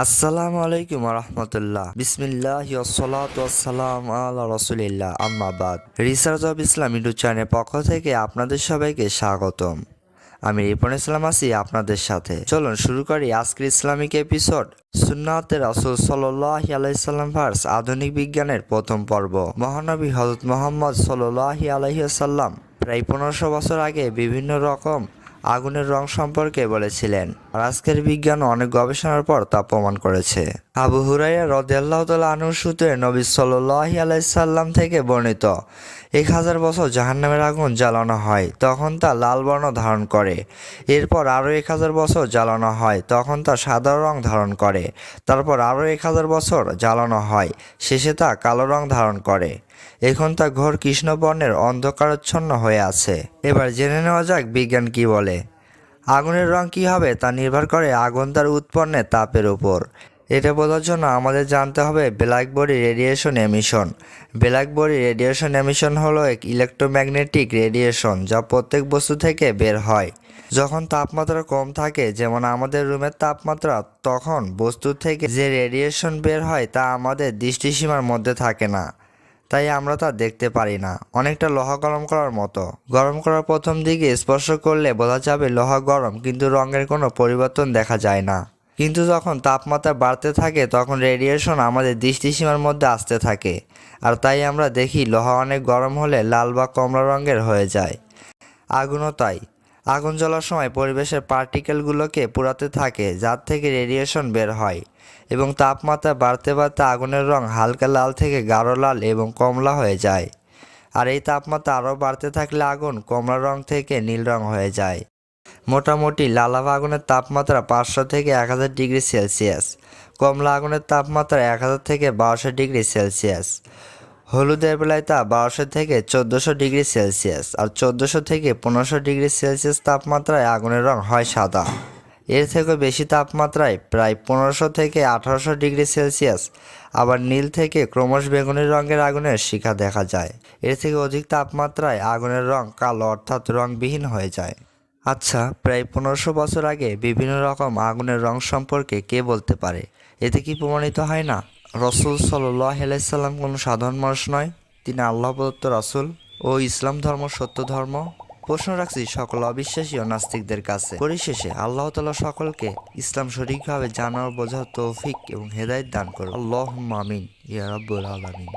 আসসালামু আলাইকুম রহমতুল্লাহ বিসমিল্লাহি ওয়াসসালাতু ওয়াসসালামু আলা রাসূলিল্লাহ আম্মা বাদ। রিসার্চ অব ইসলাম ইউটিউব চ্যানেলের পক্ষ থেকে আপনাদের সবাইকে স্বাগতম। আমি রিপন ইসলাম আছি আপনাদের সাথে। চলুন শুরু করি আজকের ইসলামিক এপিসোড সুন্নাতে রাসূল সাল্লাল্লাহু আলাইহি সাল্লাম ভার্স আধুনিক বিজ্ঞানের প্রথম পর্ব। মহানবী হযরত মুহাম্মদ সাল্লাল্লাহু আলাইহি ওয়াসাল্লাম প্রায় 1500 বছর আগে বিভিন্ন রকম আগুনের রং সম্পর্কে বলেছিলেন, আর আজকের বিজ্ঞান অনেক গবেষণার পর তা প্রমাণ করেছে। আবু হুরায়রা রাদিয়াল্লাহু তাআলা আনহু সূত্রে নবী সাল্লাল্লাহু আলাইহি সাল্লাম থেকে বর্ণিত, 1000 বছর জাহান্নামের আগুন জ্বালানো হয়, তখন তা লাল বর্ণ ধারণ করে। এরপর আরও 1000 বছর জ্বালানো হয়, তখন তা সাদা রং ধারণ করে। তারপর আরও 1000 বছর জ্বালানো হয়, শেষে তা কালো রং ধারণ করে। এখন তা ঘোর কৃষ্ণ বর্ণের অন্ধকারাচ্ছন্ন হয়ে আছে। এবার জেনে নেওয়া যাক বিজ্ঞান কি বলে। আগুনের রং কী হবে তা নির্ভর করে আগুন তার উৎপন্নের তাপের উপর। এটা বোঝার জন্য আমাদের জানতে হবে black body radiation emission. Black body radiation emission হলো এক ইলেকট্রোম্যাগনেটিক রেডিয়েশন যা প্রত্যেক বস্তু থেকে বের হয় যখন তাপমাত্রা কম থাকে, যেমন আমাদের রুমের তাপমাত্রা, তখন বস্তু থেকে যে রেডিয়েশন বের হয় তা আমাদের দৃষ্টিসীমার মধ্যে থাকে না, তাই আমরা তা দেখতে পারি না। অনেকটা লোহা গরম করার মতো। গরম করার প্রথম দিকে স্পর্শ করলে বোঝা যাবে লোহা গরম, কিন্তু রঙের কোনো পরিবর্তন দেখা যায় না। কিন্তু যখন তাপমাত্রা বাড়তে থাকে তখন রেডিয়েশন আমাদের দৃষ্টিসীমার মধ্যে আসতে থাকে, আর তাই আমরা দেখি লোহা অনেক গরম হলে লাল বা কমলা রঙের হয়ে যায়। আগুনও তাই। আগুন জ্বলার সময় পরিবেশের পার্টিকেলগুলোকে পোড়াতে থাকে, যার থেকে রেডিয়েশন বের হয়, এবং তাপমাত্রা বাড়তে বাড়তে আগুনের রং হালকা লাল থেকে গাঢ় লাল এবং কমলা হয়ে যায়। আর এই তাপমাত্রা আরও বাড়তে থাকলে আগুন কমলা রং থেকে নীল রং হয়ে যায়। মোটামুটি লালাভা আগুনের তাপমাত্রা 500 থেকে 1000 ডিগ্রি সেলসিয়াস, কমলা আগুনের তাপমাত্রা 1000 থেকে 1200 ডিগ্রি সেলসিয়াস, হলুদের বেলায় তা 1200 থেকে 1400 ডিগ্রি সেলসিয়াস, আর 1400 থেকে 1500 ডিগ্রি সেলসিয়াস তাপমাত্রায় আগুনের রং হয় সাদা। এর থেকে বেশি তাপমাত্রায় প্রায় 1500 থেকে 1800 ডিগ্রি সেলসিয়াস আবার নীল থেকে ক্রমশ বেগুনি রঙের আগুনের শিখা দেখা যায়। এর থেকে অধিক তাপমাত্রায় আগুনের রং কালো অর্থাৎ রংবিহীন হয়ে যায়। আচ্ছা, প্রায় 1500 বছর আগে বিভিন্ন রকম আগুনের রং সম্পর্কে কে বলতে পারে? এতে কি প্রমাণিত হয় না রাসূল সাল্লাল্লাহু আলাইহি সাল্লাম কোনো সাধারণ মানুষ নয়? তিনি আল্লাহ প্রদত্ত রাসূল ও ইসলাম ধর্ম সত্য ধর্ম। প্রশ্ন রাখছি সকল অবিশ্বাসী ও নাস্তিকদের কাছে। পরিশেষে আল্লাহ তাআলা সকলকে ইসলাম সঠিকভাবে জানা ও বোঝার তৌফিক এবং হেদায়েত দান করুন। আল্লাহুম্মা আমিন ইয়া রাব্বুল আলামিন।